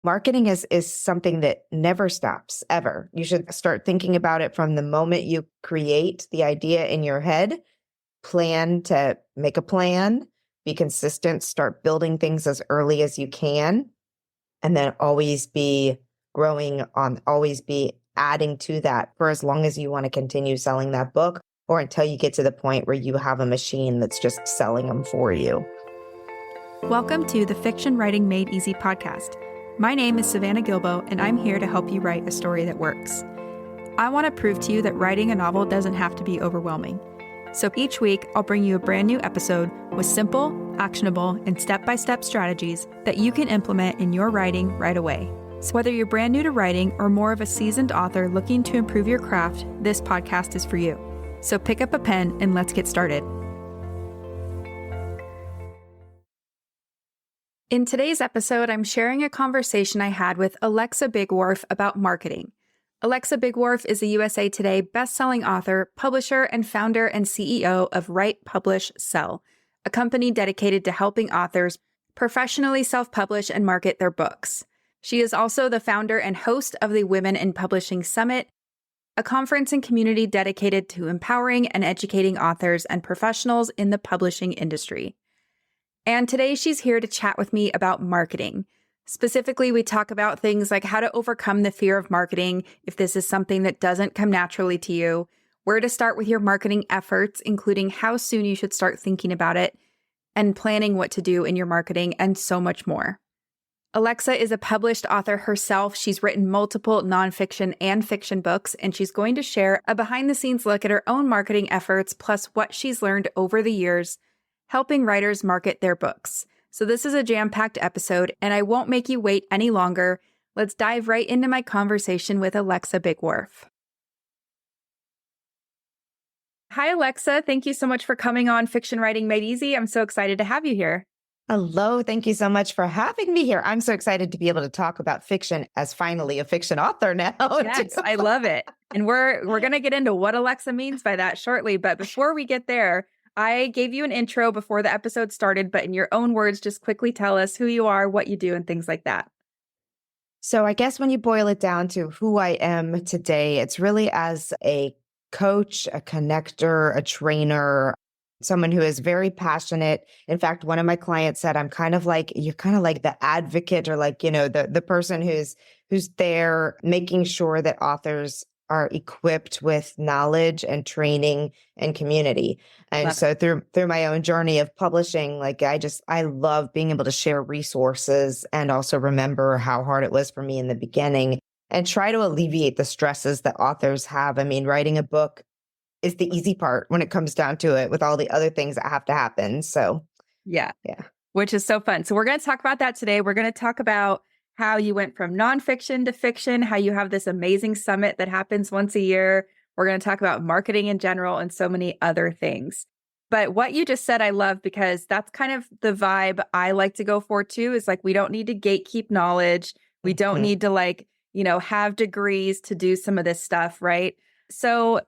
Marketing is something that never stops, ever. You should start thinking about it from the moment you create the idea in your head, plan to make a plan, be consistent, start building things as early as you can, and then always be growing on, always be adding to that for as long as you want to continue selling that book or until you get to the point where you have a machine that's just selling them for you. Welcome to the Fiction Writing Made Easy podcast. My name is Savannah Gilbo, and I'm here to help you write a story that works. I want to prove to you that writing a novel doesn't have to be overwhelming. So each week, I'll bring you a brand new episode with simple, actionable, and step-by-step strategies that you can implement in your writing right away. So whether you're brand new to writing or more of a seasoned author looking to improve your craft, this podcast is for you. So pick up a pen and let's get started. In today's episode, I'm sharing a conversation I had with Alexa Bigwarfe about marketing. Alexa Bigwarfe is a USA Today bestselling author, publisher, and founder and CEO of Write, Publish, Sell, a company dedicated to helping authors professionally self-publish and market their books. She is also the founder and host of the Women in Publishing Summit, a conference and community dedicated to empowering and educating authors and professionals in the publishing industry. And today she's here to chat with me about marketing. Specifically, we talk about things like how to overcome the fear of marketing if this is something that doesn't come naturally to you, where to start with your marketing efforts, including how soon you should start thinking about it, and planning what to do in your marketing, and so much more. Alexa is a published author herself. She's written multiple nonfiction and fiction books, and she's going to share a behind-the-scenes look at her own marketing efforts, plus what she's learned over the years helping writers market their books. So this is a jam-packed episode, and I won't make you wait any longer. Let's dive right into my conversation with Alexa Bigwarfe. Hi, Alexa. Thank you so much for coming on Fiction Writing Made Easy. I'm so excited to have you here. Hello. Thank you so much for having me here. I'm so excited to be able to talk about fiction as finally a fiction author now. Yes, I love it. And we're going to get into what Alexa means by that shortly. But before we get there, I gave you an intro before the episode started, but in your own words, just quickly tell us who you are, what you do, and things like that. So I guess when you boil it down to who I am today, it's really as a coach, a connector, a trainer, someone who is very passionate. In fact, one of my clients said, you're kind of like the advocate or the person who's there making sure that authors are equipped with knowledge and training and community. And so through my own journey of publishing, I love being able to share resources and also remember how hard it was for me in the beginning and try to alleviate the stresses that authors have. I mean, writing a book is the easy part when it comes down to it with all the other things that have to happen. So yeah, which is so fun. So we're going to talk about that today. We're going to talk about how you went from nonfiction to fiction, how you have this amazing summit that happens once a year. We're going to talk about marketing in general and so many other things. But what you just said, I love, because that's kind of the vibe I like to go for too, is like, we don't need to gatekeep knowledge. We don't need to have degrees to do some of this stuff, right? So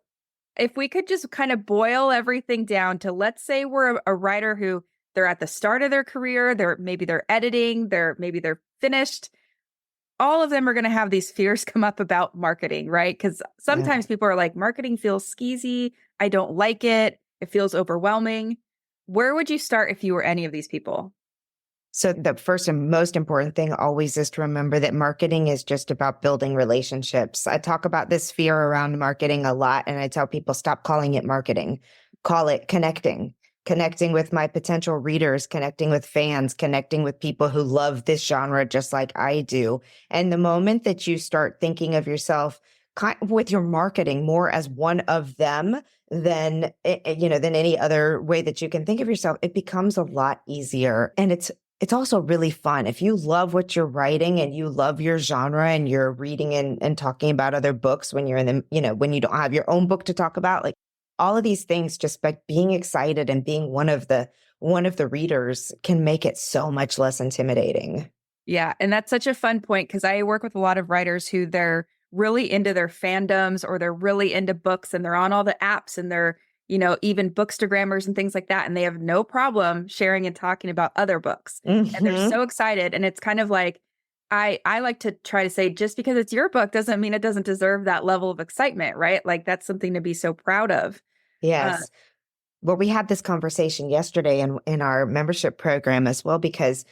if we could just kind of boil everything down to, let's say we're a writer who they're at the start of their career, maybe they're editing, maybe they're finished. All of them are going to have these fears come up about marketing, right? Because sometimes people are like, marketing feels skeezy. I don't like it. It feels overwhelming. Where would you start if you were any of these people? So the first and most important thing always is to remember that marketing is just about building relationships. I talk about this fear around marketing a lot, and I tell people, stop calling it marketing. Call it connecting with my potential readers, connecting with fans, connecting with people who love this genre just like I do. And the moment that you start thinking of yourself with your marketing more as one of them than any other way that you can think of yourself, it becomes a lot easier. And it's also really fun. If you love what you're writing and you love your genre and you're reading and talking about other books when you're in when you don't have your own book to talk about, like all of these things, just by being excited and being one of the readers can make it so much less intimidating. Yeah. And that's such a fun point, because I work with a lot of writers who they're really into their fandoms, or they're really into books and they're on all the apps and they're, even bookstagrammers and things like that. And they have no problem sharing and talking about other books. And they're so excited. And it's kind of like, I like to try to say just because it's your book doesn't mean it doesn't deserve that level of excitement, right? Like that's something to be so proud of. Uh, Yes. Well, we had this conversation yesterday in our membership program as well, because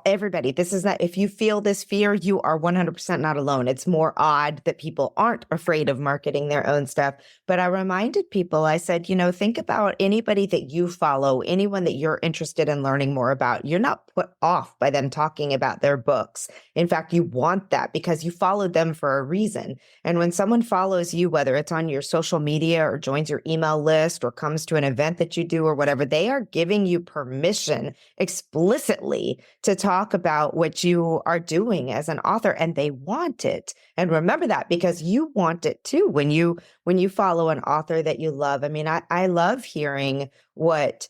everybody, this is that if you feel this fear, you are 100% not alone. It's more odd that people aren't afraid of marketing their own stuff. But I reminded people, I said, think about anybody that you follow, anyone that you're interested in learning more about. You're not put off by them talking about their books. In fact, you want that because you followed them for a reason. And when someone follows you, whether it's on your social media or joins your email list or comes to an event that you do or whatever, they are giving you permission explicitly to talk about what you are doing as an author, and they want it. And remember that, because you want it too when you follow an author that you love. I mean, I love hearing what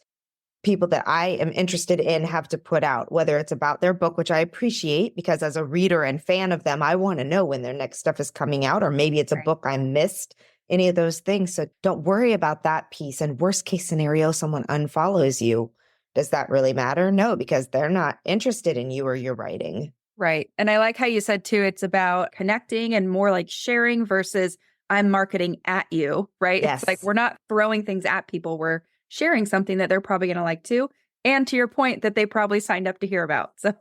people that I am interested in have to put out, whether it's about their book, which I appreciate because as a reader and fan of them, I want to know when their next stuff is coming out, or maybe it's a Right. book I missed, any of those things. So don't worry about that piece. And worst case scenario, someone unfollows you. Does that really matter? No, because they're not interested in you or your writing. Right. And I like how you said too, it's about connecting and more like sharing versus I'm marketing at you, right? It's like Yes. we're not throwing things at people. We're sharing something that they're probably going to like too. And to your point, that they probably signed up to hear about. So,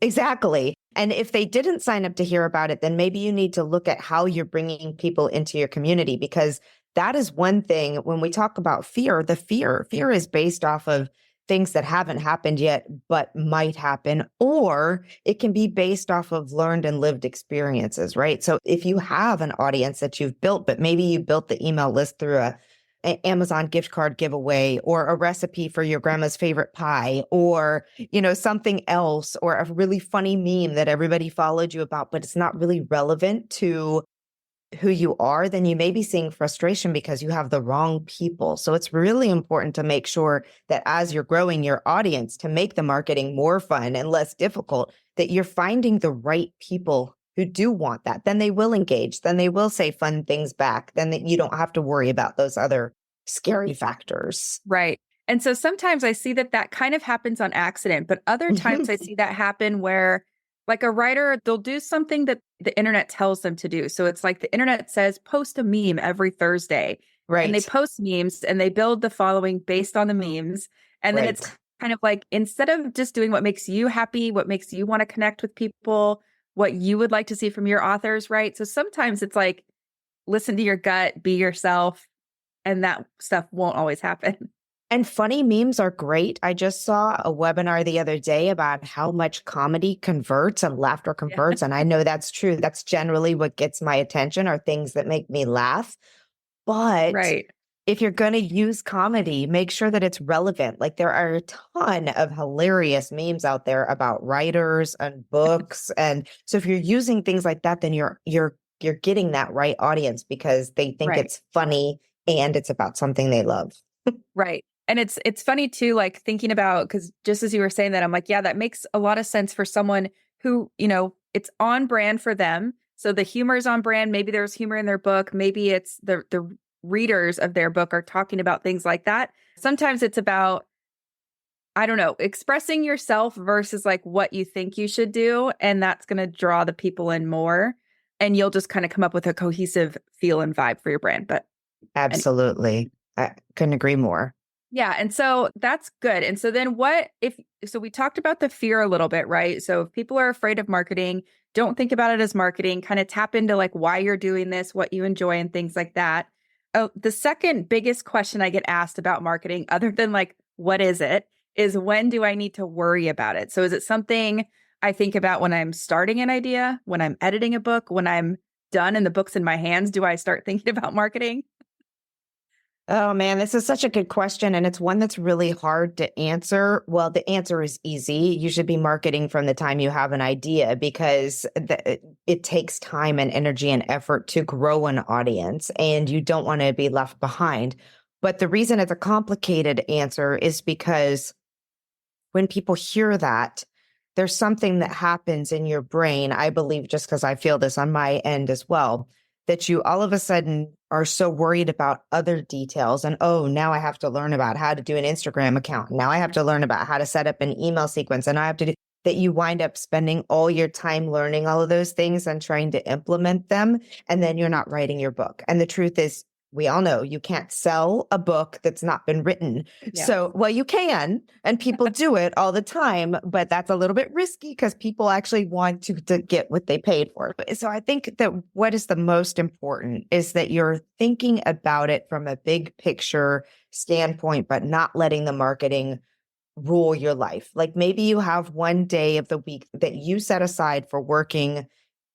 Exactly. And if they didn't sign up to hear about it, then maybe you need to look at how you're bringing people into your community, because that is one thing when we talk about fear, fear is based off of things that haven't happened yet, but might happen, or it can be based off of learned and lived experiences, right? So if you have an audience that you've built, but maybe you built the email list through a Amazon gift card giveaway or a recipe for your grandma's favorite pie or, something else, or a really funny meme that everybody followed you about, but it's not really relevant to who you are, then you may be seeing frustration because you have the wrong people. So it's really important to make sure that as you're growing your audience, to make the marketing more fun and less difficult, that you're finding the right people who do want that. Then they will engage. Then they will say fun things back. Then you don't have to worry about those other scary factors. right. And so sometimes I see that kind of happens on accident, but other times I see that happen where like a writer, they'll do something that the internet tells them to do. So it's like the internet says, post a meme every Thursday. And they Right. post memes and they build the following based on the memes. And then it's Right. kind of like, instead of just doing what makes you happy, what makes you want to connect with people, what you would like to see from your authors, right? So sometimes it's like, listen to your gut, be yourself, and that stuff won't always happen. And funny memes are great. I just saw a webinar the other day about how much comedy converts and laughter Yeah. converts. And I know that's true. That's generally what gets my attention, are things that make me laugh. But Right. if you're going to use comedy, make sure that it's relevant. Like there are a ton of hilarious memes out there about writers and books. And so if you're using things like that, then you're getting that right audience because they think Right. it's funny and it's about something they love. Right. And it's funny too, like thinking about, because just as you were saying that, I'm like, yeah, that makes a lot of sense for someone who, it's on brand for them. So the humor is on brand. Maybe there's humor in their book. Maybe it's the readers of their book are talking about things like that. Sometimes it's about, I don't know, expressing yourself versus like what you think you should do. And that's going to draw the people in more. And you'll just kind of come up with a cohesive feel and vibe for your brand. But anyway. Absolutely. I couldn't agree more. Yeah. And so that's good. And so then so we talked about the fear a little bit, right? So if people are afraid of marketing, don't think about it as marketing, kind of tap into like why you're doing this, what you enjoy and things like that. Oh, the second biggest question I get asked about marketing, other than like, what is it, is when do I need to worry about it? So is it something I think about when I'm starting an idea, when I'm editing a book, when I'm done and the book's in my hands, do I start thinking about marketing? Oh man, this is such a good question. And it's one that's really hard to answer. Well, the answer is easy. You should be marketing from the time you have an idea, because it takes time and energy and effort to grow an audience, and you don't want to be left behind. But the reason it's a complicated answer is because when people hear that, there's something that happens in your brain, I believe, just because I feel this on my end as well, that you all of a sudden are so worried about other details. And oh, now I have to learn about how to do an Instagram account. Now I have to learn about how to set up an email sequence. And I have to do that you wind up spending all your time learning all of those things and trying to implement them. And then you're not writing your book. And the truth is, we all know you can't sell a book that's not been written. Yeah. So, well, you can, and people do it all the time, but that's a little bit risky because people actually want to get what they paid for. So I think that what is the most important is that you're thinking about it from a big picture standpoint, but not letting the marketing rule your life. Like maybe you have one day of the week that you set aside for working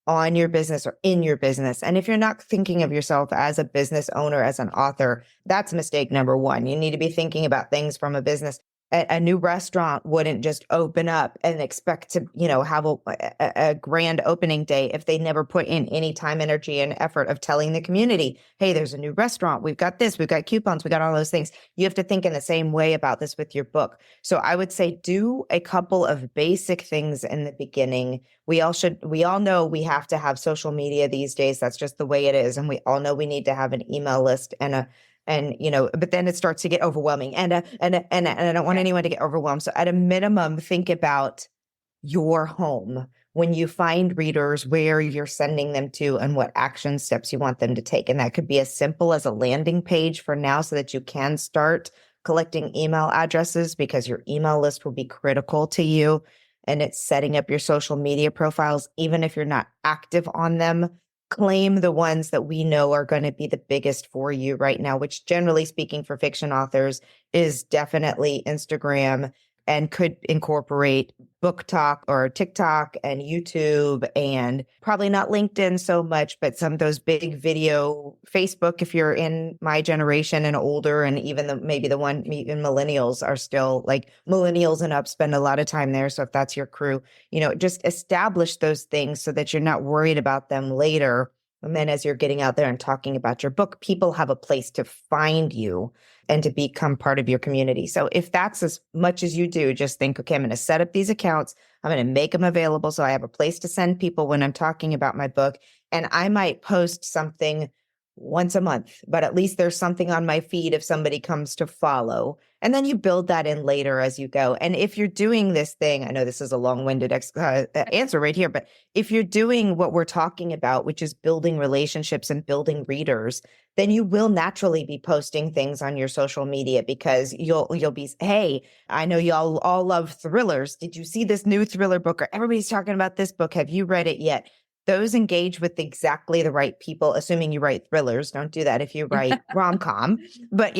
on your business or in your business. And if you're not thinking of yourself as a business owner, as an author, that's mistake number one. You need to be thinking about things from a business. A new restaurant wouldn't just open up and expect to, have a grand opening day if they never put in any time, energy, and effort of telling the community, hey, there's a new restaurant. We've got this, we've got coupons, we got all those things. You have to think in the same way about this with your book. So I would say do a couple of basic things in the beginning. We all know we have to have social media these days. That's just the way it is. And we all know we need to have an email list but then it starts to get overwhelming and I don't want anyone to get overwhelmed. So at a minimum, think about your home when you find readers, where you're sending them to and what action steps you want them to take. And that could be as simple as a landing page for now so that you can start collecting email addresses because your email list will be critical to you. And it's setting up your social media profiles, even if you're not active on them. Claim the ones that we know are going to be the biggest for you right now, which generally speaking for fiction authors is definitely Instagram and could incorporate Book Talk or TikTok and YouTube and probably not LinkedIn so much, but some of those big video, Facebook, if you're in my generation and older, and even even millennials are still like millennials and up spend a lot of time there. So if that's your crew, just establish those things so that you're not worried about them later. And then as you're getting out there and talking about your book, people have a place to find you and to become part of your community. So if that's as much as you do, just think, okay, I'm going to set up these accounts. I'm going to make them available so I have a place to send people when I'm talking about my book. And I might post something once a month, but at least there's something on my feed if somebody comes to follow. And then you build that in later as you go. And if you're doing this thing, I know this is a long-winded answer right here, but if you're doing what we're talking about, which is building relationships and building readers, then you will naturally be posting things on your social media because you'll be, hey, I know y'all all love thrillers. Did you see this new thriller book? Or everybody's talking about this book. Have you read it yet? Those engage with exactly the right people, assuming you write thrillers. Don't do that if you write rom-com. But,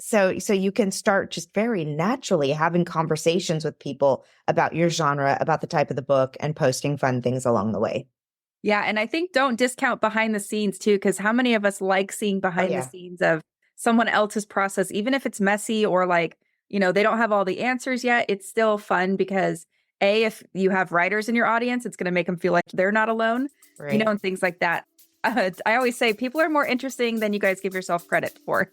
so you can start just very naturally having conversations with people about your genre, about the type of the book, and posting fun things along the way. Yeah. And I think don't discount behind the scenes too, because how many of us like seeing behind the scenes of someone else's process, even if it's messy or like, they don't have all the answers yet, it's still fun because if you have writers in your audience, it's going to make them feel like they're not alone, right. And things like that. I always say people are more interesting than you guys give yourself credit for.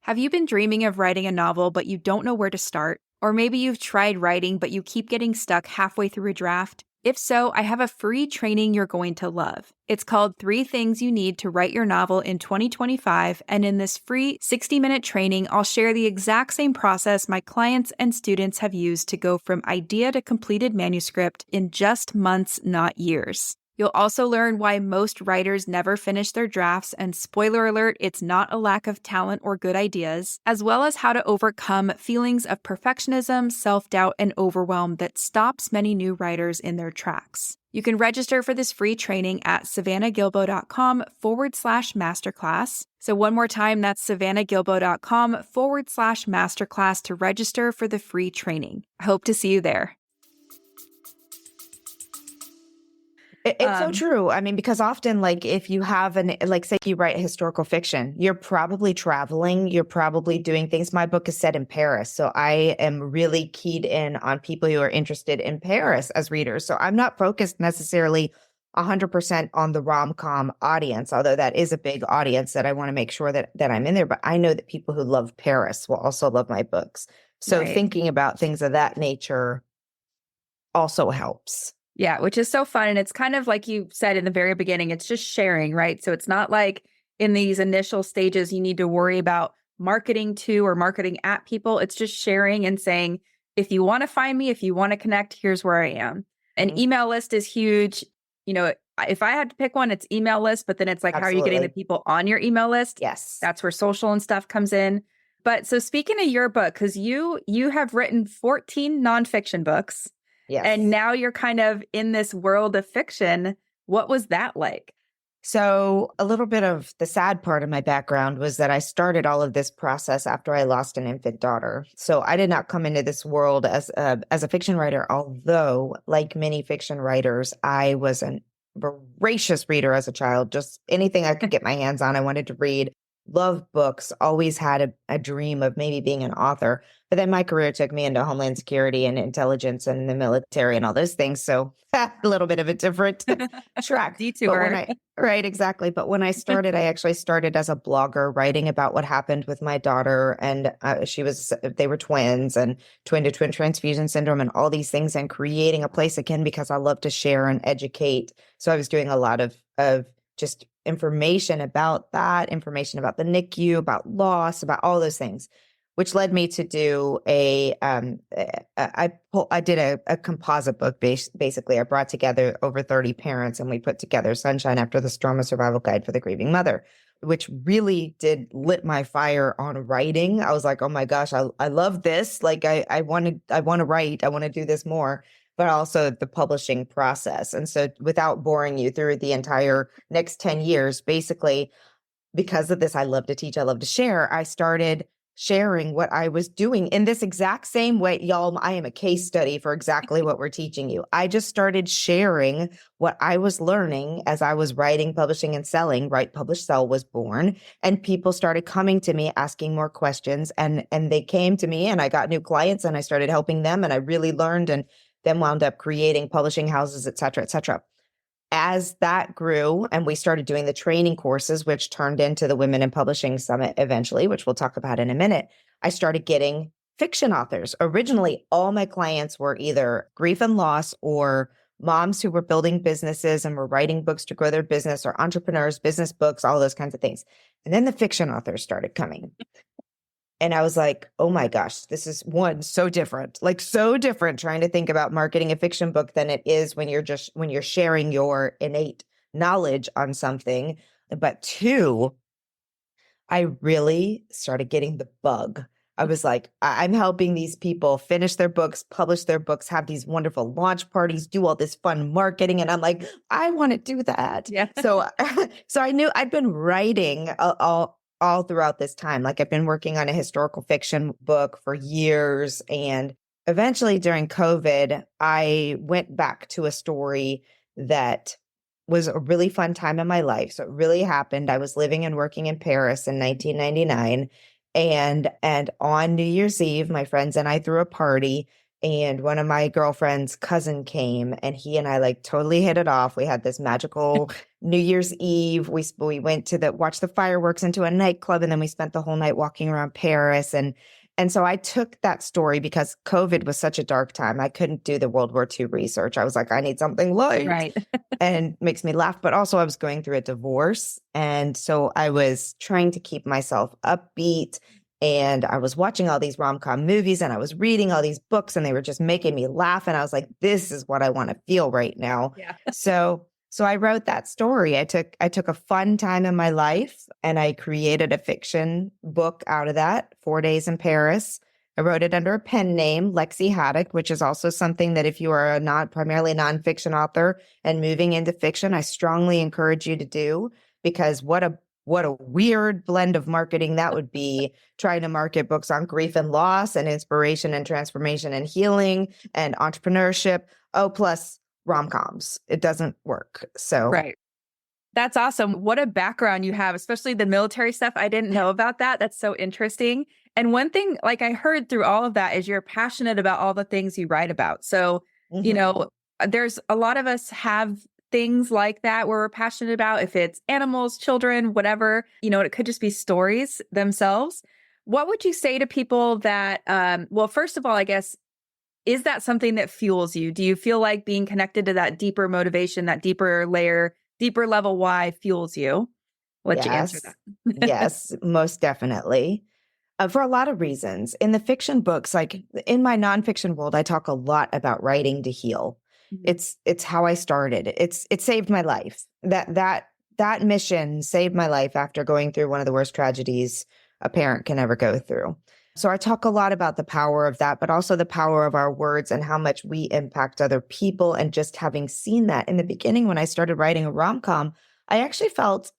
Have you been dreaming of writing a novel, but you don't know where to start? Or maybe you've tried writing, but you keep getting stuck halfway through a draft? If so, I have a free training you're going to love. It's called 3 Things You Need to Write Your Novel in 2025, and in this free 60-minute training, I'll share the exact same process my clients and students have used to go from idea to completed manuscript in just months, not years. You'll also learn why most writers never finish their drafts, and spoiler alert, it's not a lack of talent or good ideas, as well as how to overcome feelings of perfectionism, self-doubt, and overwhelm that stops many new writers in their tracks. You can register for this free training at savannahgilbo.com/masterclass. So one more time, that's savannahgilbo.com/masterclass to register for the free training. I hope to see you there. It's so true. I mean, because often, like, if you have say you write historical fiction, you're probably traveling, you're probably doing things. My book is set in Paris. So I am really keyed in on people who are interested in Paris as readers. So I'm not focused necessarily 100% on the rom-com audience, although that is a big audience that I want to make sure that I'm in there. But I know that people who love Paris will also love my books. So thinking about things of that nature also helps. Yeah, which is so fun. And it's kind of like you said in the very beginning, it's just sharing, right? So it's not like in these initial stages, you need to worry about marketing to or marketing at people. It's just sharing and saying, if you want to find me, if you want to connect, here's where I am. An email list is huge. If I had to pick one, it's email list, but then it's like, how are you getting the people on your email list? Yes. That's where social and stuff comes in. But so speaking of your book, because you have written 14 nonfiction books. Yes. And now you're kind of in this world of fiction. What was that like? So a little bit of the sad part of my background was that I started all of this process after I lost an infant daughter. So I did not come into this world as a fiction writer, although like many fiction writers, I was a voracious reader as a child. Just anything I could get my hands on, I wanted to read. Loved books, always had a dream of maybe being an author. But then my career took me into Homeland Security and intelligence and the military and all those things. So a little bit of a different track. Detour. Right, exactly. But when I started, I actually started as a blogger writing about what happened with my daughter. And they were twins and twin to twin transfusion syndrome and all these things, and creating a place again, because I love to share and educate. So I was doing a lot of just information about that, information about the NICU, about loss, about all those things, which led me to do I did a composite book. Basically, I brought together over 30 parents and we put together Sunshine After the Storm, a survival guide for the grieving mother, which really did lit my fire on writing. I was like, oh my gosh, I love this. Like I want to write, I want to do this more, but also the publishing process. And so without boring you through the entire next 10 years, basically, because of this, I love to teach, I love to share. I started sharing what I was doing in this exact same way. Y'all, I am a case study for exactly what we're teaching you. I just started sharing what I was learning as I was writing, publishing, and selling. Write, Publish, Sell was born. And people started coming to me, asking more questions. And they came to me and I got new clients and I started helping them. And I really learned and then wound up creating publishing houses, et cetera, et cetera. As that grew and we started doing the training courses, which turned into the Women in Publishing Summit eventually, which we'll talk about in a minute, I started getting fiction authors. Originally, all my clients were either grief and loss or moms who were building businesses and were writing books to grow their business, or entrepreneurs, business books, all those kinds of things. And then the fiction authors started coming. And I was like, oh my gosh, this is so different, trying to think about marketing a fiction book than it is when you're sharing your innate knowledge on something. But two, I really started getting the bug. I was like, I'm helping these people finish their books, publish their books, have these wonderful launch parties, do all this fun marketing. And I'm like, I want to do that. Yeah. So I knew I'd been writing all throughout this time. Like I've been working on a historical fiction book for years. And eventually during COVID, I went back to a story that was a really fun time in my life. So it really happened. I was living and working in Paris in 1999. And on New Year's Eve, my friends and I threw a party. And one of my girlfriend's cousin came and he and I like totally hit it off. We had this magical New Year's Eve. We went to watch the fireworks into a nightclub, and then we spent the whole night walking around Paris. And so I took that story because COVID was such a dark time. I couldn't do the World War II research. I was like, I need something light. Right. And makes me laugh. But also I was going through a divorce. And so I was trying to keep myself upbeat. And I was watching all these rom-com movies and I was reading all these books and they were just making me laugh. And I was like, this is what I want to feel right now. Yeah. So I wrote that story. I took a fun time in my life and I created a fiction book out of that, 4 Days in Paris. I wrote it under a pen name, Lexi Haddock, which is also something that if you are primarily a nonfiction author and moving into fiction, I strongly encourage you to do, because what a weird blend of marketing that would be, trying to market books on grief and loss and inspiration and transformation and healing and entrepreneurship. Oh, plus rom-coms. It doesn't work. So right. That's awesome. What a background you have, especially the military stuff. I didn't know about that. That's so interesting. And one thing, like I heard through all of that, is you're passionate about all the things you write about. So, there's a lot of us have things like that where we're passionate about, if it's animals, children, whatever, it could just be stories themselves. What would you say to people that, well, first of all, I guess, is that something that fuels you? Do you feel like being connected to that deeper motivation, that deeper layer, deeper level why fuels you? Let you answer that. Yes, most definitely. For a lot of reasons. In the fiction books, like in my nonfiction world, I talk a lot about writing to heal. Mhm. It's how I started. It saved my life. That mission saved my life after going through one of the worst tragedies a parent can ever go through. So I talk a lot about the power of that, but also the power of our words and how much we impact other people. And just having seen that in the beginning when I started writing a rom-com, I actually felt,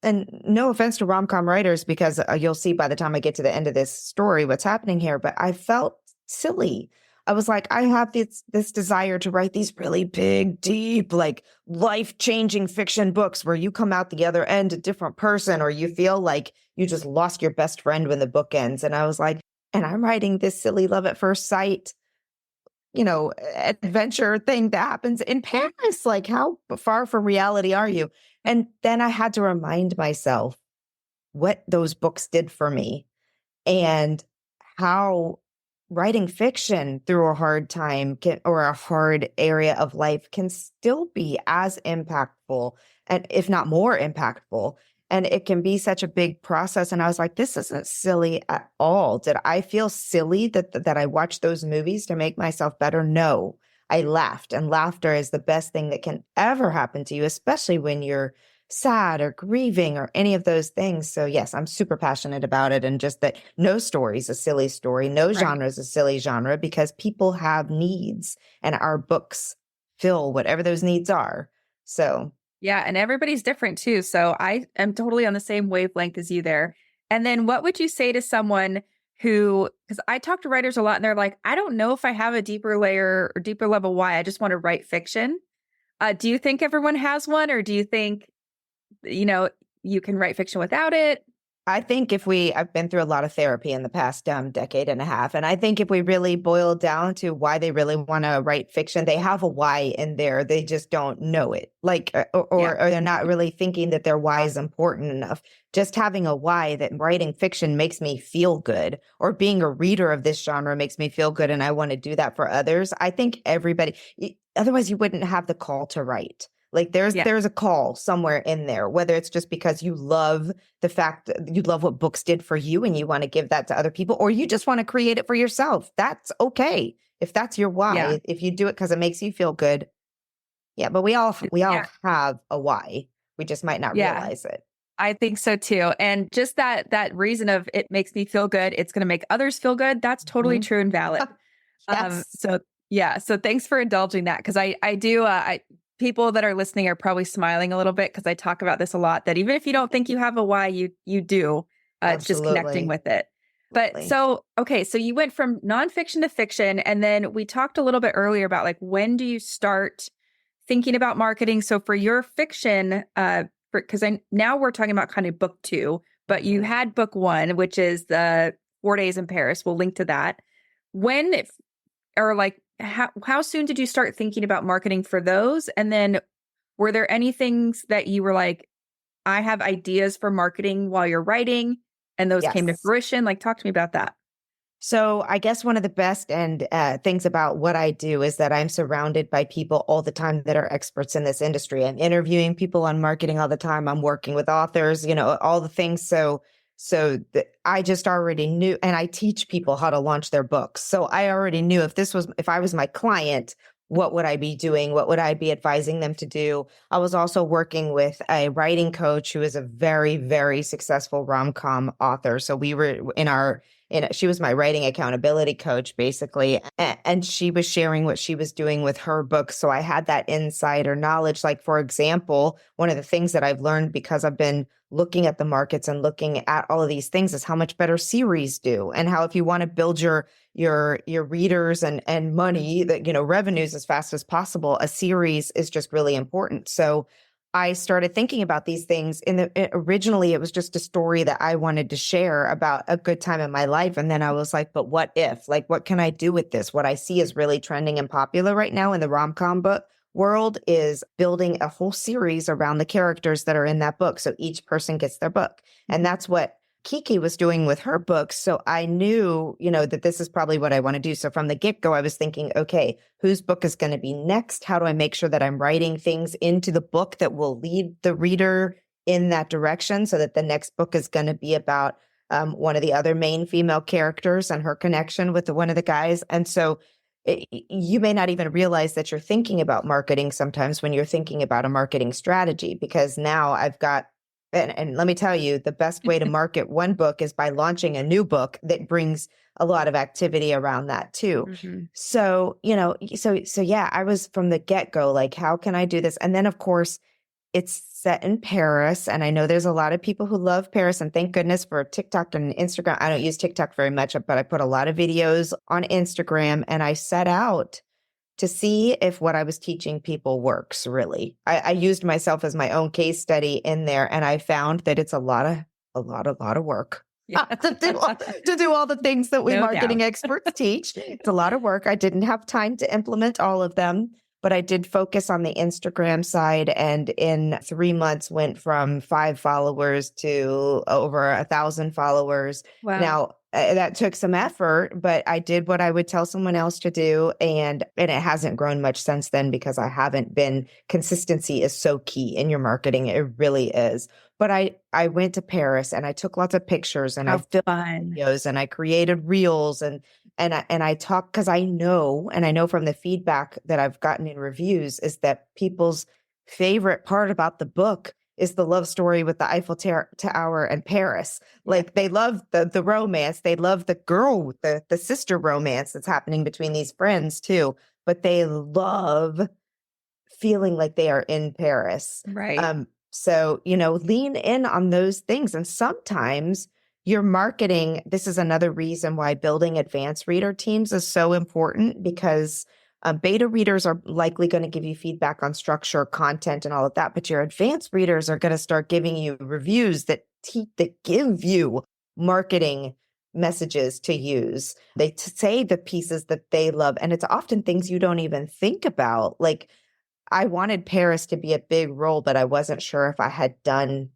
and no offense to rom-com writers, because you'll see by the time I get to the end of this story what's happening here, but I felt silly. I was like, I have this desire to write these really big, deep, like life-changing fiction books where you come out the other end a different person, or you feel like you just lost your best friend when the book ends. And I was like, and I'm writing this silly love at first sight, adventure thing that happens in Paris. Like, how far from reality are you? And then I had to remind myself what those books did for me and how writing fiction through a hard time or a hard area of life can still be as impactful, and if not more impactful. And it can be such a big process. And I was like, this isn't silly at all. Did I feel silly that I watched those movies to make myself better? No, I laughed. And laughter is the best thing that can ever happen to you, especially when you're sad or grieving or any of those things. So yes, I'm super passionate about it. And just that no story is a silly story. No Right. genre is a silly genre, because people have needs and our books fill whatever those needs are. So Yeah, and everybody's different too. So I am totally on the same wavelength as you there. And then what would you say to someone who, because I talk to writers a lot and they're like, I don't know if I have a deeper layer or deeper level why. I just want to write fiction. Do you think everyone has one, or do you think, you know, you can write fiction without it? I think I've been through a lot of therapy in the past decade and a half. And I think if we really boil down to why they really want to write fiction, they have a why in there. They just don't know it. Like, Yeah. or they're not really thinking that their why is important enough. Just having a why that writing fiction makes me feel good, or being a reader of this genre makes me feel good. And I want to do that for others. I think otherwise you wouldn't have the call to write. Like Yeah. there's a call somewhere in there, whether it's just because you love the fact that you love what books did for you and you want to give that to other people, or you just want to create it for yourself. That's okay. If that's your Yeah. why, if you do it because it makes you feel good. Yeah. But we all Yeah. have a why. We just might not Yeah. realize it. I think so too. And just that reason of it makes me feel good, it's going to make others feel good. That's totally Mhm. true and valid. Yes. So yeah, so thanks for indulging that, because I do I people that are listening are probably smiling a little bit because I talk about this a lot, that even if you don't think you have a why, you do. It's just connecting Absolutely. with it. But Absolutely. so okay, so you went from nonfiction to fiction, and then we talked a little bit earlier about like when do you start thinking about marketing? So for your fiction, because I now we're talking about kind of book two, but you Mhm. had book one, which is the 4 Days in Paris. We'll link to that. When or like how soon did you start thinking about marketing for those? And then were there any things that you were like, I have ideas for marketing while you're writing, and those came to Yes. fruition? Like, talk to me about that. So I guess one of the best and things about what I do is that I'm surrounded by people all the time that are experts in this industry. I'm interviewing people on marketing all the time. I'm working with authors, all the things. I just already knew, and I teach people how to launch their books. So I already knew if I was my client, what would I be doing? What would I be advising them to do? I was also working with a writing coach who is a very, very successful rom-com author. So we were she was my writing accountability coach, basically. And she was sharing what she was doing with her book. So I had that insider knowledge. Like, for example, one of the things that I've learned because I've been looking at the markets and looking at all of these things is how much better series do, and how if you want to build your readers and money, that revenues as fast as possible, a series is just really important. So I started thinking about these things. Originally, it was just a story that I wanted to share about a good time in my life. And then I was like, but what if? Like, what can I do with this? What I see is really trending and popular right now in the rom-com book world is building a whole series around the characters that are in that book. So each person gets their book. And that's what Kiki was doing with her books. So I knew, that this is probably what I want to do. So from the get-go, I was thinking, okay, whose book is going to be next? How do I make sure that I'm writing things into the book that will lead the reader in that direction, so that the next book is going to be about one of the other main female characters and her connection with one of the guys. And so you may not even realize that you're thinking about marketing sometimes when you're thinking about a marketing strategy, because now I've got, and let me tell you, the best way to market one book is by launching a new book that brings a lot of activity around that too. So, so yeah, I was from the get-go, like, how can I do this? And then of course, it's set in Paris. And I know there's a lot of people who love Paris, and thank goodness for TikTok and Instagram. I don't use TikTok very much, but I put a lot of videos on Instagram, and I set out to see if what I was teaching people works, really. I used myself as my own case study in there, and I found that it's a lot of work. Yeah. to do all the things that we No marketing doubt. experts teach. It's a lot of work. I didn't have time to implement all of them, but I did focus on the Instagram side, and in 3 months went from 5 followers to over 1,000 followers. Wow. Now, that took some effort, but I did what I would tell someone else to do. And it hasn't grown much since then, because I haven't been, consistency is so key in your marketing. It really is. But I went to Paris, and I took lots of pictures, and I filmed videos, and I created reels, and I talk, because I know from the feedback that I've gotten in reviews is that people's favorite part about the book is the love story with the Eiffel Tower and Paris. Like, they love the romance. They love the sister romance that's happening between these friends too. But they love feeling like they are in Paris. Right. So, lean in on those things. And sometimes your marketing, this is another reason why building advanced reader teams is so important, because beta readers are likely going to give you feedback on structure, content, and all of that. But your advanced readers are going to start giving you reviews that give you marketing messages to use. They say the pieces that they love. And it's often things you don't even think about. Like, I wanted Paris to be a big role, but I wasn't sure if I had done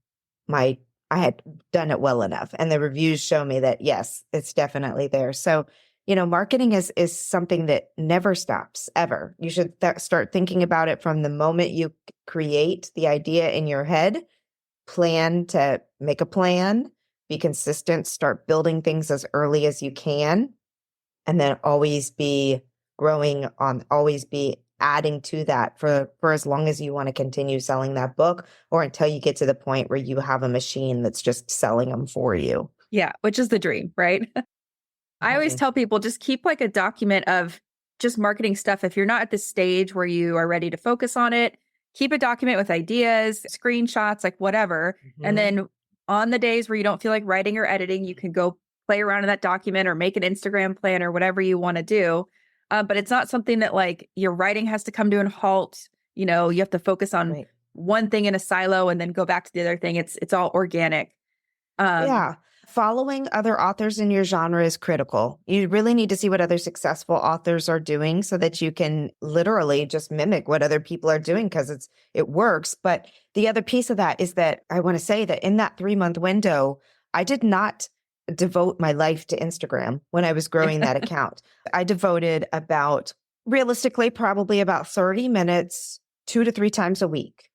it well enough. And the reviews show me that, yes, it's definitely there. So, marketing is something that never stops, ever. You should start thinking about it from the moment you create the idea in your head, plan to make a plan, be consistent, start building things as early as you can, and then always be always be adding to that for as long as you want to continue selling that book, or until you get to the point where you have a machine that's just selling them for you. Yeah, which is the dream, right? I always tell people, just keep like a document of just marketing stuff. If you're not at the stage where you are ready to focus on it, keep a document with ideas, screenshots, like whatever. And then on the days where you don't feel like writing or editing, you can go play around in that document or make an Instagram plan or whatever you want to do. But it's not something that like your writing has to come to a halt. You have to focus on one thing in a silo and then go back to the other thing. It's all organic. Yeah. Following other authors in your genre is critical. You really need to see what other successful authors are doing so that you can literally just mimic what other people are doing, because it works. But the other piece of that is that I want to say that in that 3-month window, I did not devote my life to Instagram when I was growing that account. I devoted realistically, probably about 30 minutes, 2 to 3 times a week.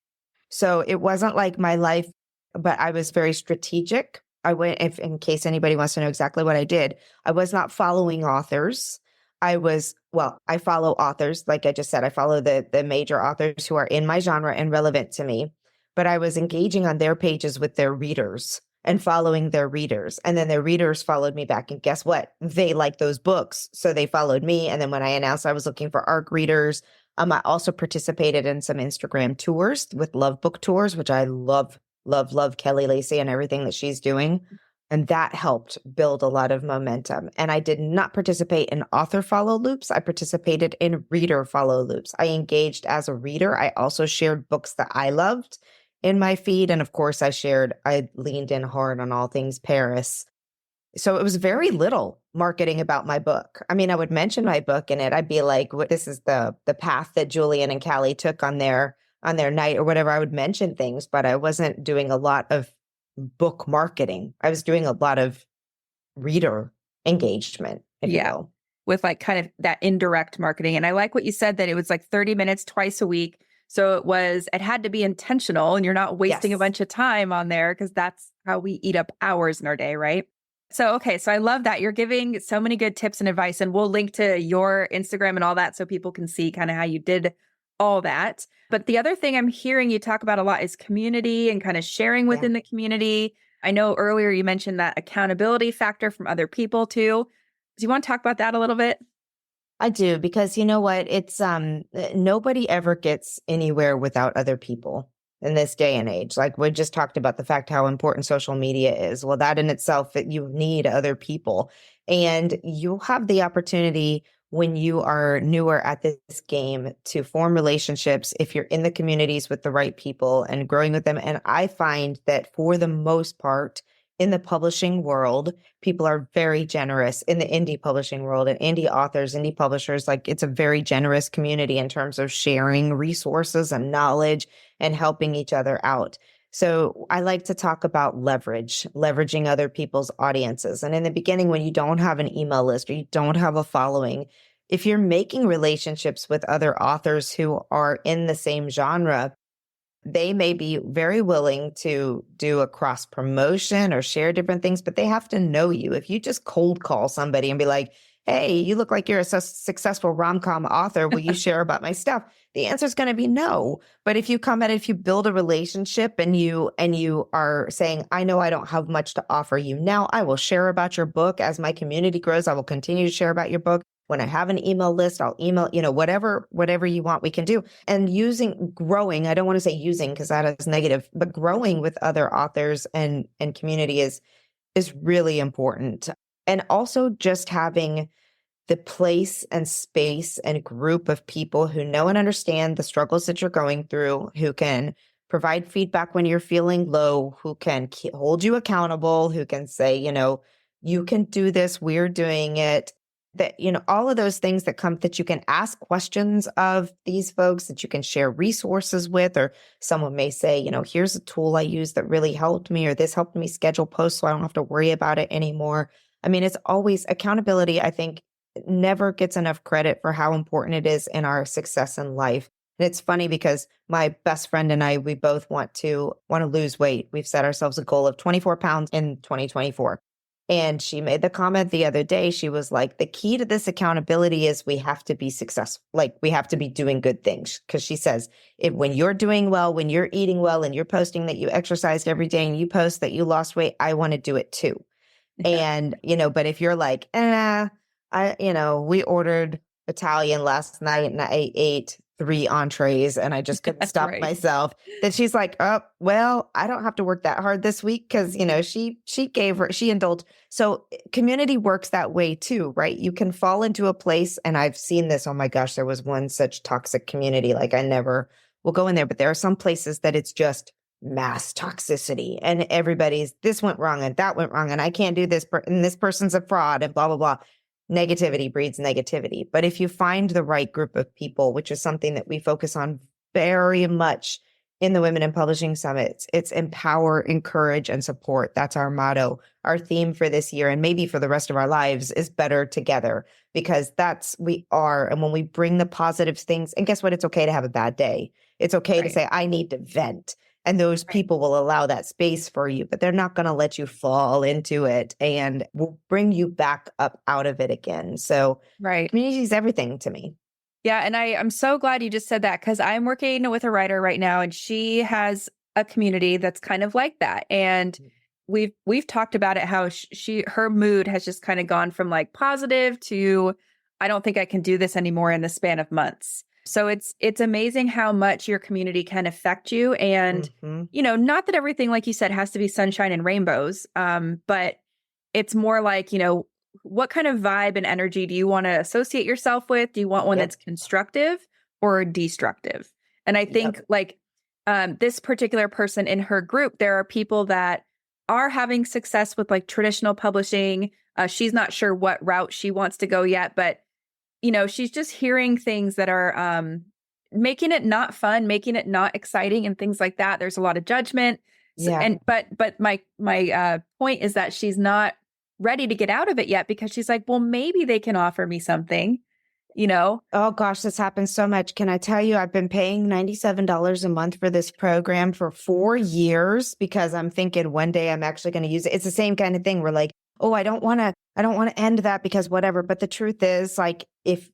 So it wasn't like my life, but I was very strategic. If in case anybody wants to know exactly what I did, I was not following authors. I follow authors. Like I just said, I follow the major authors who are in my genre and relevant to me, but I was engaging on their pages with their readers and following their readers. And then their readers followed me back. And guess what? They liked those books. So they followed me. And then when I announced I was looking for ARC readers, I also participated in some Instagram tours with Love Book Tours, which I love Kelly Lacey and everything that she's doing. And that helped build a lot of momentum. And I did not participate in author follow loops. I participated in reader follow loops. I engaged as a reader. I also shared books that I loved in my feed. And of course, I leaned in hard on all things Paris. So it was very little marketing about my book. I mean, I would mention my book in it. I'd be like, this is the path that Julian and Callie took on their night or whatever. I would mention things, but I wasn't doing a lot of book marketing. I was doing a lot of reader engagement, if you will. With like kind of that indirect marketing. And I like what you said, that it was like 30 minutes twice a week. So it had to be intentional, and you're not wasting a bunch of time on there, because that's how we eat up hours in our day, right? So I love that. You're giving so many good tips and advice, and we'll link to your Instagram and all that so people can see kind of how you did all that. But the other thing I'm hearing you talk about a lot is community and kind of sharing Yeah. within the community. I know earlier you mentioned that accountability factor from other people too. Do you want to talk about that a little bit? I do, because you know what? It's nobody ever gets anywhere without other people in this day and age. Like we just talked about the fact how important social media is. Well, that in itself, that you need other people. And you'll have the opportunity when you are newer at this game to form relationships if you're in the communities with the right people and growing with them. And I find that for the most part, in the publishing world, people are very generous in the indie publishing world, and indie authors, indie publishers. Like it's a very generous community in terms of sharing resources and knowledge and helping each other out. So I like to talk about leveraging other people's audiences. And in the beginning, when you don't have an email list or you don't have a following, if you're making relationships with other authors who are in the same genre, they may be very willing to do a cross promotion or share different things, but they have to know you. If you just cold call somebody and be like, hey, you look like you're a successful rom-com author, will you share about my stuff? The answer is going to be no. But if you come at it, if you build a relationship and you are saying, I know I don't have much to offer you now, I will share about your book. As my community grows, I will continue to share about your book. When I have an email list, I'll email, whatever you want, we can do. And growing, I don't want to say using because that is negative, but growing with other authors and community is really important. And also just having the place and space and group of people who know and understand the struggles that you're going through, who can provide feedback when you're feeling low, who can hold you accountable, who can say, you can do this, we're doing it. That, all of those things that you can ask questions of these folks, that you can share resources with, or someone may say, here's a tool I use that really helped me, or this helped me schedule posts so I don't have to worry about it anymore. I mean, it's always accountability, I think, never gets enough credit for how important it is in our success in life. And it's funny because my best friend and I, we both want to lose weight. We've set ourselves a goal of 24 pounds in 2024. And she made the comment the other day. She was like, the key to this accountability is we have to be successful. Like we have to be doing good things. Because she says, when you're doing well, when you're eating well, and you're posting that you exercised every day and you post that you lost weight, I want to do it too. And, but if you're like, we ordered Italian last night and I ate 3 entrees and I just couldn't stop Right. myself. Then she's like, oh, well, I don't have to work that hard this week because, she indulged. So community works that way too, right? You can fall into a place, and I've seen this. Oh my gosh, there was one such toxic community. Like I never will go in there, but there are some places that it's just mass toxicity and everybody's, this went wrong and that went wrong and I can't do this, and this person's a fraud and blah, blah, blah. Negativity breeds negativity. But if you find the right group of people, which is something that we focus on very much in the Women in Publishing Summit, it's empower, encourage, and support. That's our motto. Our theme for this year, and maybe for the rest of our lives, is better together, because we are. And when we bring the positive things, and guess what? It's okay to have a bad day. It's okay to say, I need to vent. And those people will allow that space for you, but they're not going to let you fall into it and will bring you back up out of it again. So community is everything to me. Yeah. And I'm so glad you just said that, because I'm working with a writer right now and she has a community that's kind of like that. And we've talked about it, how her mood has just kind of gone from like positive to, I don't think I can do this anymore, in the span of months. So it's amazing how much your community can affect you. And, not that everything, like you said, has to be sunshine and rainbows. But it's more like, what kind of vibe and energy do you want to associate yourself with? Do you want one that's constructive or destructive? And I think this particular person in her group, there are people that are having success with like traditional publishing. She's not sure what route she wants to go yet, but she's just hearing things that are making it not fun, making it not exciting, and things like that. There's a lot of judgment. But my point is that she's not ready to get out of it yet, because she's like, well, maybe they can offer me something, Oh gosh, this happens so much. Can I tell you, I've been paying $97 a month for this program for 4 years because I'm thinking one day I'm actually going to use it. It's the same kind of thing. We're like, oh, I don't want to end that because whatever. But the truth is, like, if,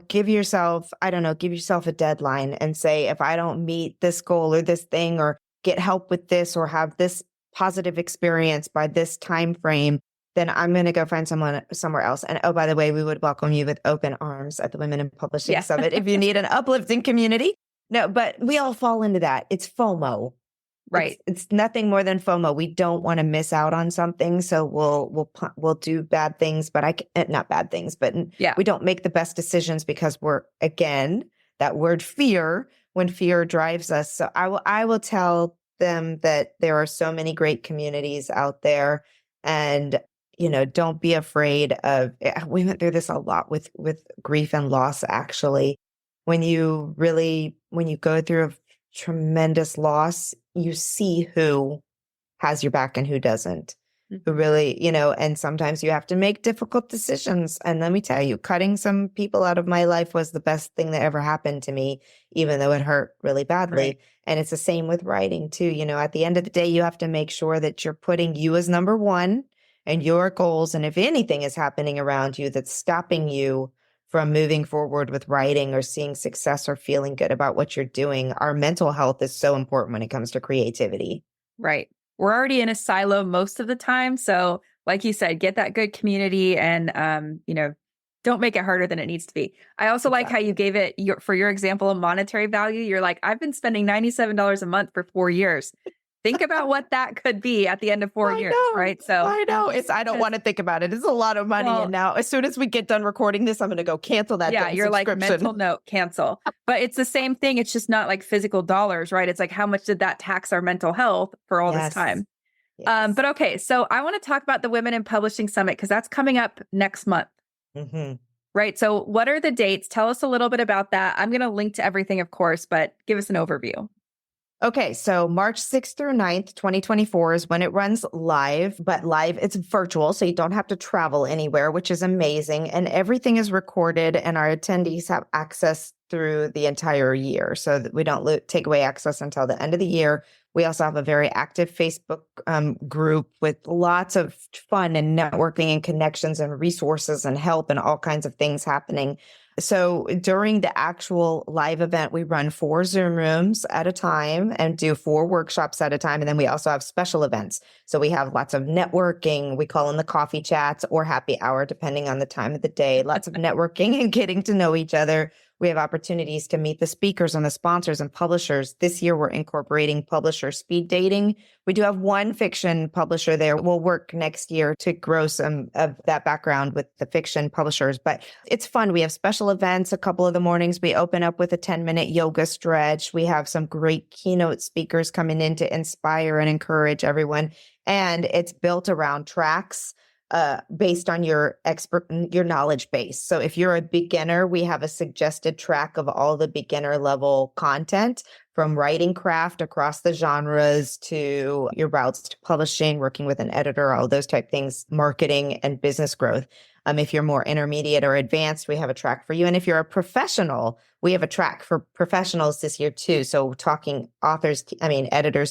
give yourself, I don't know, give yourself a deadline and say, if I don't meet this goal or this thing or get help with this or have this positive experience by this time frame, then I'm going to go find someone somewhere else. And oh, by the way, we would welcome you with open arms at the Women in Publishing Summit if you need an uplifting community. No, but we all fall into that. It's FOMO. Right. It's nothing more than FOMO. We don't want to miss out on something, so we'll do bad things, but not bad things, but we don't make the best decisions because we're, again, that word fear, when fear drives us. So I will tell them that there are so many great communities out there, and don't be afraid of. We went through this a lot with grief and loss. Actually, when you go through a tremendous loss, you see who has your back and who doesn't, who really, and sometimes you have to make difficult decisions. And let me tell you, cutting some people out of my life was the best thing that ever happened to me, even though it hurt really badly. Right. And it's the same with writing too. At the end of the day, you have to make sure that you're putting you as number one and your goals. And if anything is happening around you that's stopping you from moving forward with writing or seeing success or feeling good about what you're doing, our mental health is so important when it comes to creativity. Right. We're already in a silo most of the time. So like you said, get that good community and, don't make it harder than it needs to be. I also like how you gave it, for your example, a monetary value. You're like, I've been spending $97 a month for 4 years. Think about what that could be at the end of 4 years, right? So I know I don't want to think about it. It's a lot of money. And now as soon as we get done recording this, I'm going to go cancel that. Yeah, you're like, mental note, cancel. But it's the same thing. It's just not like physical dollars, right? It's like, how much did that tax our mental health for all this time? Yes. But okay, so I want to talk about the Women in Publishing Summit because that's coming up next month. Mm-hmm. Right. So what are the dates? Tell us a little bit about that. I'm going to link to everything, of course, but give us an overview. Okay, so March 6th through 9th, 2024 is when it runs live, but live, it's virtual, so you don't have to travel anywhere, which is amazing. And everything is recorded, and our attendees have access through the entire year, so that we don't take away access until the end of the year. We also have a very active Facebook group with lots of fun and networking and connections and resources and help and all kinds of things happening. So during the actual live event, we run 4 Zoom rooms at a time and do 4 workshops at a time. And then we also have special events. So we have lots of networking. We call them the coffee chats or happy hour, depending on the time of the day. Lots of networking and getting to know each other. We have opportunities to meet the speakers and the sponsors and publishers. This year, we're incorporating publisher speed dating. We do have one fiction publisher there. We'll work next year to grow some of that background with the fiction publishers. But it's fun. We have special events. A couple of the mornings, we open up with a 10-minute yoga stretch. We have some great keynote speakers coming in to inspire and encourage everyone. And it's built around tracks based on your knowledge base. So if you're a beginner, we have a suggested track of all the beginner level content from writing craft across the genres to your routes to publishing, working with an editor, all those type things, marketing and business growth. If you're more intermediate or advanced, we have a track for you. And if you're a professional, we have a track for professionals this year too. So talking editors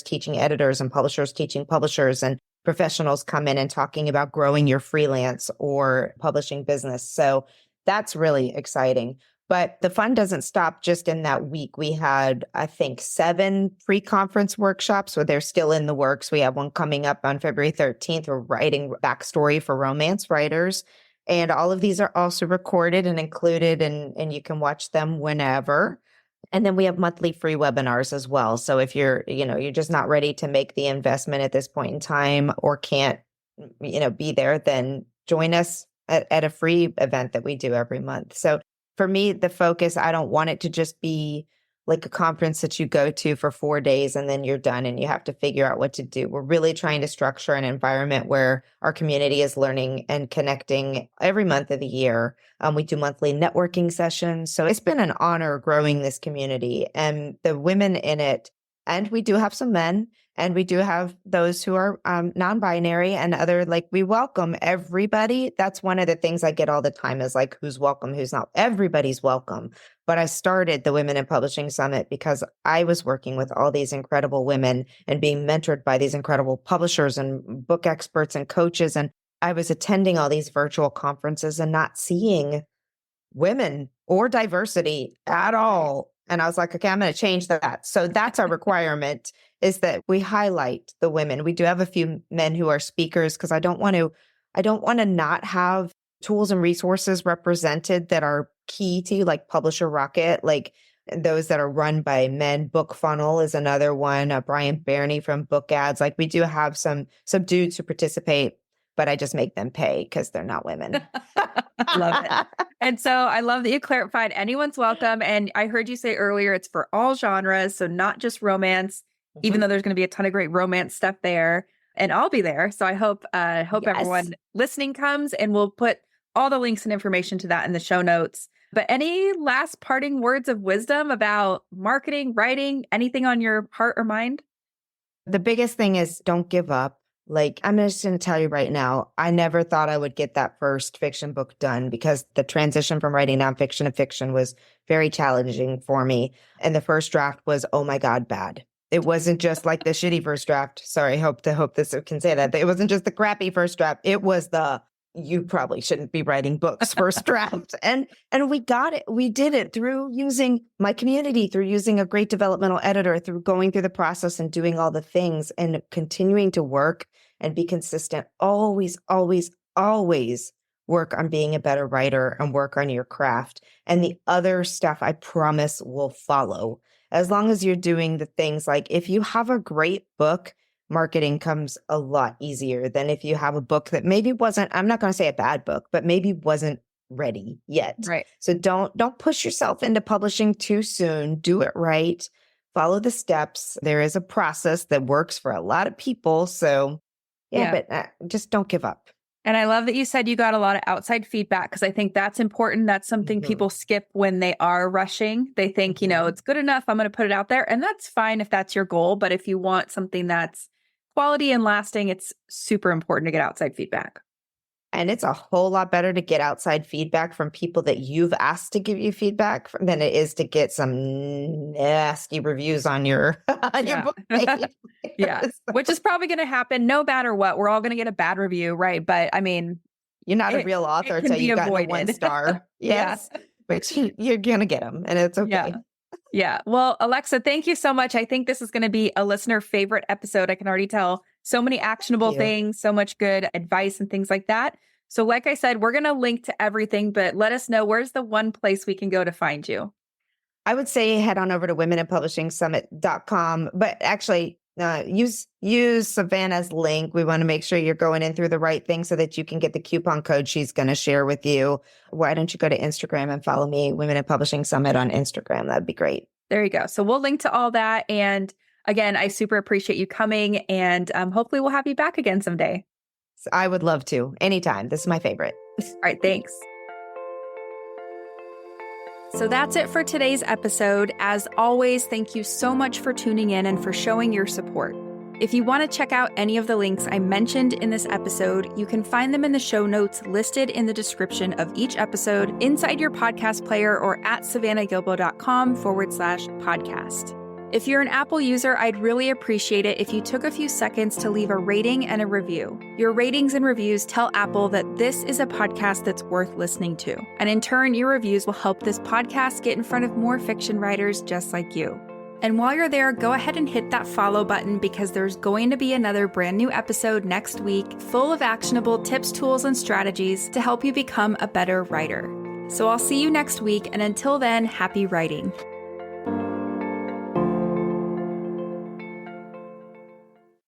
teaching editors and publishers teaching publishers, and professionals come in and talking about growing your freelance or publishing business. So that's really exciting. But the fun doesn't stop just in that week. We had, I think, 7 pre-conference workshops, so they're still in the works. We have one coming up on February 13th. We're writing backstory for romance writers. And all of these are also recorded and included, and you can watch them whenever. And then we have monthly free webinars as well. So if you're just not ready to make the investment at this point in time or can't, be there, then join us at a free event that we do every month. So for me, the focus, I don't want it to just be like a conference that you go to for 4 days and then you're done and you have to figure out what to do. We're really trying to structure an environment where our community is learning and connecting every month of the year. We do monthly networking sessions. So it's been an honor growing this community and the women in it. And we do have some men, and we do have those who are non-binary and other, we welcome everybody. That's one of the things I get all the time is who's welcome, who's not. Everybody's welcome. But I started the Women in Publishing Summit because I was working with all these incredible women and being mentored by these incredible publishers and book experts and coaches. And I was attending all these virtual conferences and not seeing women or diversity at all. And I was like, okay, I'm going to change that. So that's our requirement, is that we highlight the women. We do have a few men who are speakers, because I don't want to not have tools and resources represented that are key to, like Publisher Rocket, like those that are run by men. Book Funnel is another one. Brian Barney from Book Ads. Like, we do have some dudes who participate, but I just make them pay because they're not women. Love it. And so I love that you clarified anyone's welcome. And I heard you say earlier, it's for all genres. So not just romance, even though there's going to be a ton of great romance stuff there. And I'll be there. So I hope Yes. everyone listening comes, and we'll put all the links and information to that in the show notes. But any last parting words of wisdom about marketing, writing, anything on your heart or mind? The biggest thing is, don't give up. Like, I'm just going to tell you right now, I never thought I would get that first fiction book done, because the transition from writing nonfiction to fiction was very challenging for me. And the first draft was, oh my God, bad. It wasn't just like the shitty first draft. Sorry, hope this can say that. It wasn't just the crappy first draft. It was the, you probably shouldn't be writing books first draft. And we got it. We did it through using my community, through using a great developmental editor, through going through the process and doing all the things and continuing to work and be consistent. Always, always, always work on being a better writer and work on your craft. And the other stuff, I promise, will follow. As long as you're doing the things, like if you have a great book, marketing comes a lot easier than if you have a book that maybe wasn't, I'm not going to say a bad book, but maybe wasn't ready yet. Right. So don't push yourself into publishing too soon. Do it right. Follow the steps. There is a process that works for a lot of people. So but just don't give up. And I love that you said you got a lot of outside feedback, because I think that's important. That's something people skip when they are rushing. They think, it's good enough, I'm going to put it out there. And that's fine if that's your goal. But if you want something that's quality and lasting, it's super important to get outside feedback. And it's a whole lot better to get outside feedback from people that you've asked to give you feedback from, than it is to get some nasty reviews on your book page. Which is probably going to happen no matter what. We're all going to get a bad review, right? But I mean, you're not a real author until you've gotten a 1 star. Yes. But you're going to get them, and it's okay. Yeah. Well, Alexa, thank you so much. I think this is going to be a listener favorite episode. I can already tell. So many actionable things, so much good advice and things like that. So like I said, we're going to link to everything, but let us know, where's the one place we can go to find you? I would say head on over to womeninpublishingsummit.com, but actually use Savannah's link. We want to make sure you're going in through the right thing so that you can get the coupon code she's going to share with you. Why don't you go to Instagram and follow me, Women in Publishing Summit, on Instagram? That'd be great. There you go. So we'll link to all that. And again, I super appreciate you coming, and hopefully we'll have you back again someday. I would love to. Anytime. This is my favorite. All right. Thanks. So that's it for today's episode. As always, thank you so much for tuning in and for showing your support. If you want to check out any of the links I mentioned in this episode, you can find them in the show notes listed in the description of each episode, inside your podcast player, or at savannahgilbo.com/podcast. If you're an Apple user, I'd really appreciate it if you took a few seconds to leave a rating and a review. Your ratings and reviews tell Apple that this is a podcast that's worth listening to. And in turn, your reviews will help this podcast get in front of more fiction writers just like you. And while you're there, go ahead and hit that follow button, because there's going to be another brand new episode next week full of actionable tips, tools, and strategies to help you become a better writer. So I'll see you next week, and until then, happy writing.